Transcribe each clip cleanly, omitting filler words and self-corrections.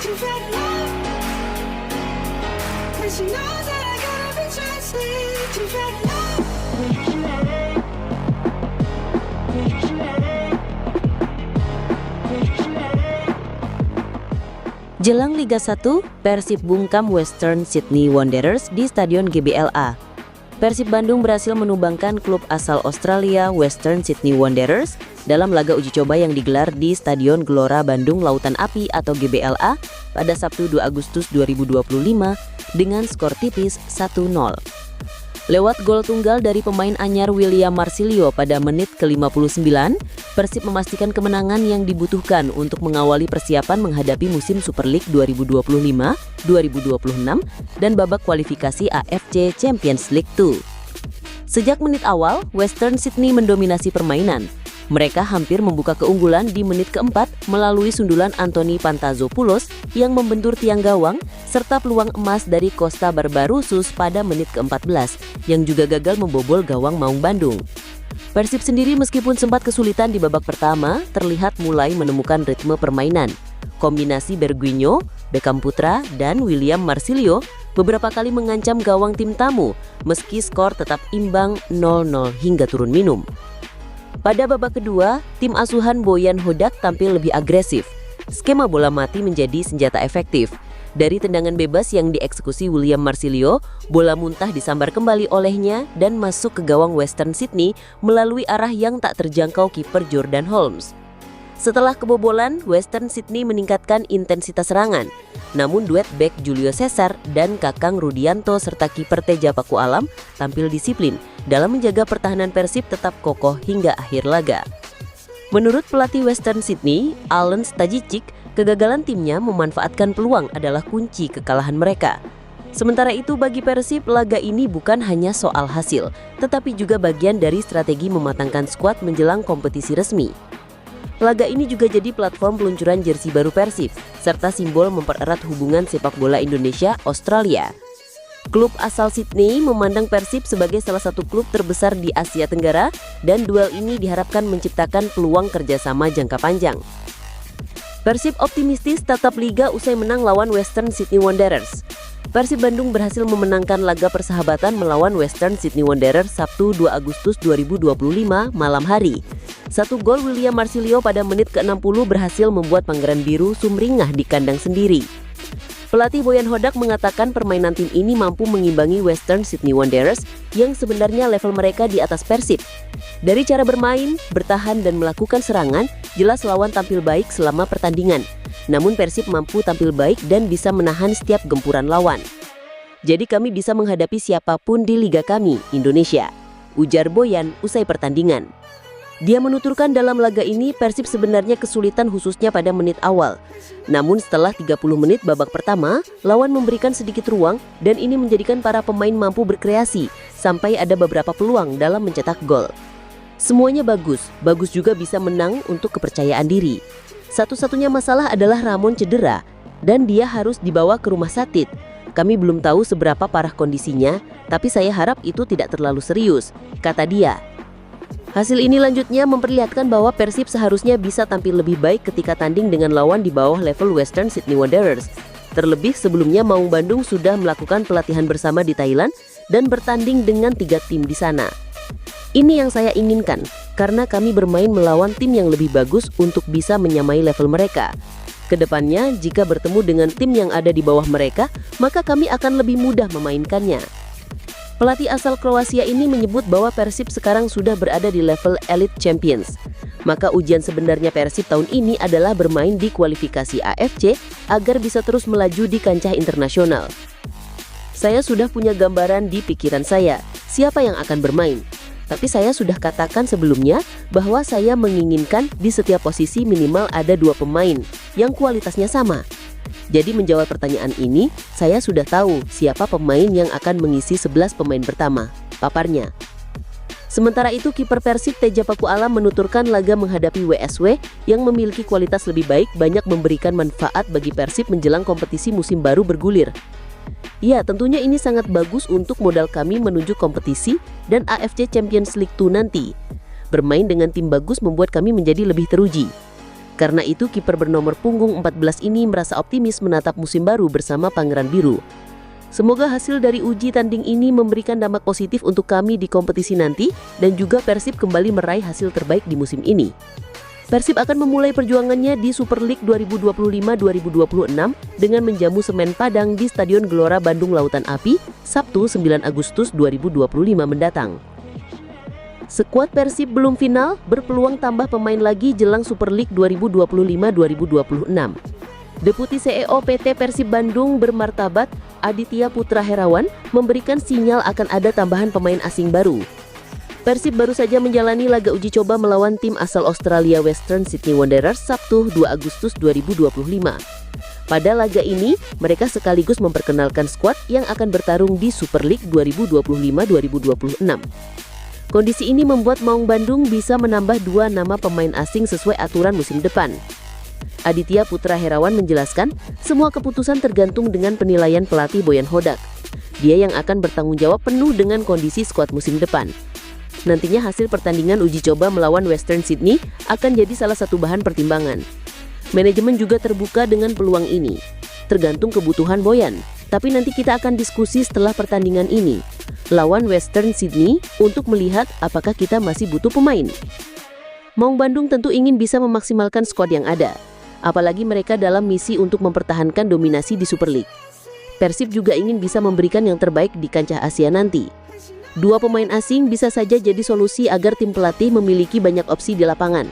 to find love. And she knows that I gotta be trusted to find love. Jelang Liga 1, Persib bungkam Western Sydney Wanderers di Stadion GBLA. Persib Bandung berhasil menumbangkan klub asal Australia Western Sydney Wanderers dalam laga uji coba yang digelar di Stadion Gelora Bandung Lautan Api atau GBLA pada Sabtu 2 Agustus 2025 dengan skor tipis 1-0. Lewat gol tunggal dari pemain anyar William Marsilio pada menit ke-59, Persib memastikan kemenangan yang dibutuhkan untuk mengawali persiapan menghadapi musim Super League 2025-2026 dan babak kualifikasi AFC Champions League 2. Sejak menit awal, Western Sydney mendominasi permainan. Mereka hampir membuka keunggulan di menit keempat melalui sundulan Anthony Pantazopoulos yang membentur tiang gawang serta peluang emas dari Costa Barbarouses pada menit ke-14 yang juga gagal membobol gawang Maung Bandung. Persib sendiri meskipun sempat kesulitan di babak pertama, terlihat mulai menemukan ritme permainan. Kombinasi Berguinho, Beckham Putra, dan William Marsilio beberapa kali mengancam gawang tim tamu meski skor tetap imbang 0-0 hingga turun minum. Pada babak kedua, tim asuhan Boyan Hodak tampil lebih agresif. Skema bola mati menjadi senjata efektif. Dari tendangan bebas yang dieksekusi William Marsilio, bola muntah disambar kembali olehnya dan masuk ke gawang Western Sydney melalui arah yang tak terjangkau kiper Jordan Holmes. Setelah kebobolan, Western Sydney meningkatkan intensitas serangan. Namun duet bek Julio Cesar dan Kakang Rudianto serta kiper Teja Paku Alam tampil disiplin dalam menjaga pertahanan Persib tetap kokoh hingga akhir laga. Menurut pelatih Western Sydney, Alen Stajicic, kegagalan timnya memanfaatkan peluang adalah kunci kekalahan mereka. Sementara itu bagi Persib, laga ini bukan hanya soal hasil, tetapi juga bagian dari strategi mematangkan skuad menjelang kompetisi resmi. Laga ini juga jadi platform peluncuran jersey baru Persib, serta simbol mempererat hubungan sepak bola Indonesia-Australia. Klub asal Sydney memandang Persib sebagai salah satu klub terbesar di Asia Tenggara dan duel ini diharapkan menciptakan peluang kerjasama jangka panjang. Persib optimistis tatap liga usai menang lawan Western Sydney Wanderers. Persib Bandung berhasil memenangkan laga persahabatan melawan Western Sydney Wanderers Sabtu 2 Agustus 2025 malam hari. Satu gol William Marsilio pada menit ke-60 berhasil membuat Pangeran Biru sumringah di kandang sendiri. Pelatih Boyan Hodak mengatakan permainan tim ini mampu mengimbangi Western Sydney Wanderers yang sebenarnya level mereka di atas Persib. Dari cara bermain, bertahan dan melakukan serangan, jelas lawan tampil baik selama pertandingan. Namun Persib mampu tampil baik dan bisa menahan setiap gempuran lawan. Jadi kami bisa menghadapi siapapun di liga kami, Indonesia, ujar Boyan usai pertandingan. Dia menuturkan dalam laga ini Persib sebenarnya kesulitan khususnya pada menit awal. Namun setelah 30 menit babak pertama, lawan memberikan sedikit ruang dan ini menjadikan para pemain mampu berkreasi sampai ada beberapa peluang dalam mencetak gol. Semuanya bagus juga bisa menang untuk kepercayaan diri. Satu-satunya masalah adalah Ramon cedera dan dia harus dibawa ke rumah sakit. Kami belum tahu seberapa parah kondisinya, tapi saya harap itu tidak terlalu serius, kata dia. Hasil ini lanjutnya memperlihatkan bahwa Persib seharusnya bisa tampil lebih baik ketika tanding dengan lawan di bawah level Western Sydney Wanderers. Terlebih sebelumnya Maung Bandung sudah melakukan pelatihan bersama di Thailand dan bertanding dengan 3 tim di sana. Ini yang saya inginkan, karena kami bermain melawan tim yang lebih bagus untuk bisa menyamai level mereka. Kedepannya, jika bertemu dengan tim yang ada di bawah mereka, maka kami akan lebih mudah memainkannya. Pelatih asal Kroasia ini menyebut bahwa Persib sekarang sudah berada di level Elite Champions. Maka ujian sebenarnya Persib tahun ini adalah bermain di kualifikasi AFC agar bisa terus melaju di kancah internasional. Saya sudah punya gambaran di pikiran saya, siapa yang akan bermain. Tapi saya sudah katakan sebelumnya bahwa saya menginginkan di setiap posisi minimal ada 2 pemain yang kualitasnya sama. Jadi menjawab pertanyaan ini, saya sudah tahu siapa pemain yang akan mengisi 11 pemain pertama, paparnya. Sementara itu kiper Persib Teja Paku Alam menuturkan laga menghadapi WSW yang memiliki kualitas lebih baik banyak memberikan manfaat bagi Persib menjelang kompetisi musim baru bergulir. Ya, tentunya ini sangat bagus untuk modal kami menuju kompetisi dan AFC Champions League 2 nanti. Bermain dengan tim bagus membuat kami menjadi lebih teruji. Karena itu kiper bernomor punggung 14 ini merasa optimis menatap musim baru bersama Pangeran Biru. Semoga hasil dari uji tanding ini memberikan dampak positif untuk kami di kompetisi nanti dan juga Persib kembali meraih hasil terbaik di musim ini. Persib akan memulai perjuangannya di Super League 2025-2026 dengan menjamu Semen Padang di Stadion Gelora Bandung Lautan Api, Sabtu 9 Agustus 2025 mendatang. Skuad Persib belum final, berpeluang tambah pemain lagi jelang Super League 2025-2026. Deputi CEO PT Persib Bandung bermartabat Aditya Putra Herawan memberikan sinyal akan ada tambahan pemain asing baru. Persib baru saja menjalani laga uji coba melawan tim asal Australia Western Sydney Wanderers Sabtu 2 Agustus 2025. Pada laga ini, mereka sekaligus memperkenalkan skuad yang akan bertarung di Super League 2025-2026. Kondisi ini membuat Maung Bandung bisa menambah 2 nama pemain asing sesuai aturan musim depan. Aditya Putra Herawan menjelaskan, semua keputusan tergantung dengan penilaian pelatih Boyan Hodak. Dia yang akan bertanggung jawab penuh dengan kondisi skuad musim depan. Nantinya hasil pertandingan uji coba melawan Western Sydney akan jadi salah satu bahan pertimbangan. Manajemen juga terbuka dengan peluang ini. Tergantung kebutuhan Boyan, tapi nanti kita akan diskusi setelah pertandingan ini lawan Western Sydney untuk melihat apakah kita masih butuh pemain. Maung Bandung tentu ingin bisa memaksimalkan skuad yang ada, apalagi mereka dalam misi untuk mempertahankan dominasi di Super League. Persib juga ingin bisa memberikan yang terbaik di kancah Asia nanti. 2 pemain asing bisa saja jadi solusi agar tim pelatih memiliki banyak opsi di lapangan.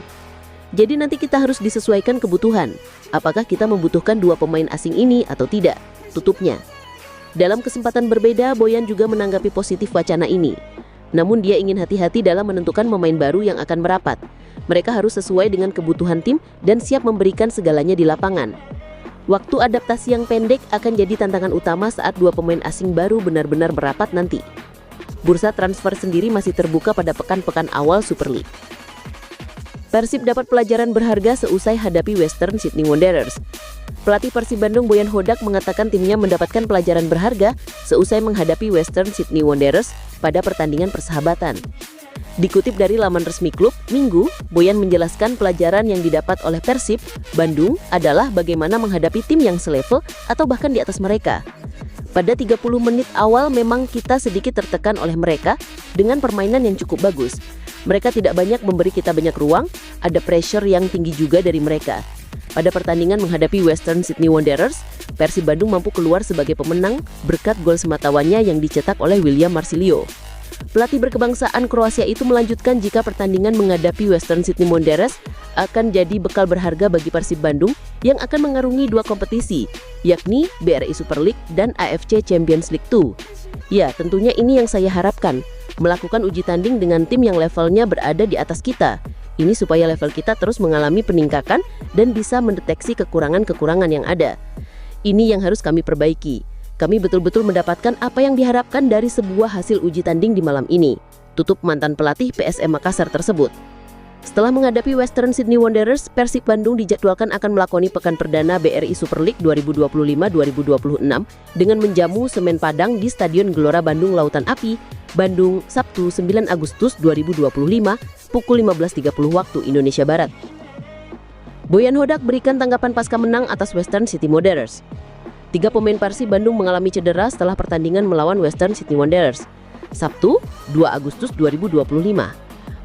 Jadi nanti kita harus disesuaikan kebutuhan. Apakah kita membutuhkan 2 pemain asing ini atau tidak? Tutupnya. Dalam kesempatan berbeda, Boyan juga menanggapi positif wacana ini. Namun dia ingin hati-hati dalam menentukan pemain baru yang akan merapat. Mereka harus sesuai dengan kebutuhan tim dan siap memberikan segalanya di lapangan. Waktu adaptasi yang pendek akan jadi tantangan utama saat 2 pemain asing baru benar-benar merapat nanti. Bursa transfer sendiri masih terbuka pada pekan-pekan awal Super League. Persib dapat pelajaran berharga seusai hadapi Western Sydney Wanderers. Pelatih Persib Bandung Boyan Hodak mengatakan timnya mendapatkan pelajaran berharga seusai menghadapi Western Sydney Wanderers pada pertandingan persahabatan. Dikutip dari laman resmi klub, Minggu, Boyan menjelaskan pelajaran yang didapat oleh Persib Bandung adalah bagaimana menghadapi tim yang selevel atau bahkan di atas mereka. Pada 30 menit awal memang kita sedikit tertekan oleh mereka dengan permainan yang cukup bagus. Mereka tidak banyak memberi kita banyak ruang, ada pressure yang tinggi juga dari mereka. Pada pertandingan menghadapi Western Sydney Wanderers, Persib Bandung mampu keluar sebagai pemenang berkat gol sematawannya yang dicetak oleh William Marsilio. Pelatih berkebangsaan Kroasia itu melanjutkan jika pertandingan menghadapi Western Sydney Wanderers akan jadi bekal berharga bagi Persib Bandung yang akan mengarungi 2 kompetisi, yakni BRI Super League dan AFC Champions League 2. Ya, tentunya ini yang saya harapkan, melakukan uji tanding dengan tim yang levelnya berada di atas kita. Ini supaya level kita terus mengalami peningkatan dan bisa mendeteksi kekurangan-kekurangan yang ada. Ini yang harus kami perbaiki. Kami betul-betul mendapatkan apa yang diharapkan dari sebuah hasil uji tanding di malam ini, tutup mantan pelatih PSM Makassar tersebut. Setelah menghadapi Western Sydney Wanderers, Persib Bandung dijadwalkan akan melakoni pekan perdana BRI Super League 2025-2026 dengan menjamu Semen Padang di Stadion Gelora Bandung Lautan Api, Bandung, Sabtu 9 Agustus 2025, pukul 15.30 waktu Indonesia Barat. Boyan Hodak berikan tanggapan pasca menang atas Western Sydney Wanderers. 3 pemain Persib Bandung mengalami cedera setelah pertandingan melawan Western Sydney Wanderers, Sabtu 2 Agustus 2025.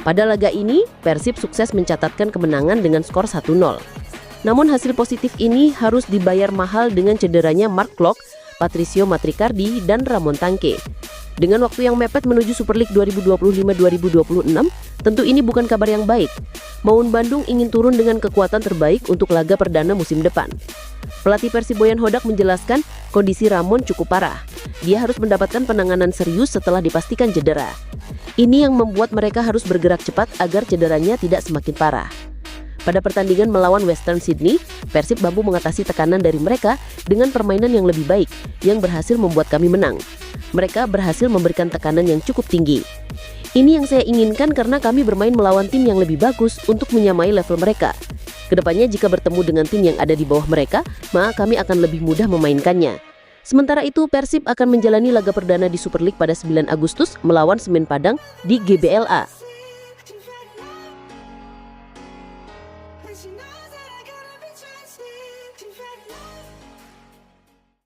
Pada laga ini, Persib sukses mencatatkan kemenangan dengan skor 1-0. Namun hasil positif ini harus dibayar mahal dengan cederanya Mark Klok, Patricio Matricardi, dan Ramon Tangke. Dengan waktu yang mepet menuju Super League 2025-2026, tentu ini bukan kabar yang baik. Maung Bandung ingin turun dengan kekuatan terbaik untuk laga perdana musim depan. Pelatih Persib Boyan Hodak menjelaskan kondisi Ramon cukup parah. Dia harus mendapatkan penanganan serius setelah dipastikan cedera. Ini yang membuat mereka harus bergerak cepat agar cederanya tidak semakin parah. Pada pertandingan melawan Western Sydney, Persib mampu mengatasi tekanan dari mereka dengan permainan yang lebih baik yang berhasil membuat kami menang. Mereka berhasil memberikan tekanan yang cukup tinggi. Ini yang saya inginkan karena kami bermain melawan tim yang lebih bagus untuk menyamai level mereka. Kedepannya jika bertemu dengan tim yang ada di bawah mereka, maka kami akan lebih mudah memainkannya. Sementara itu, Persib akan menjalani laga perdana di Super League pada 9 Agustus melawan Semen Padang di GBLA. But she knows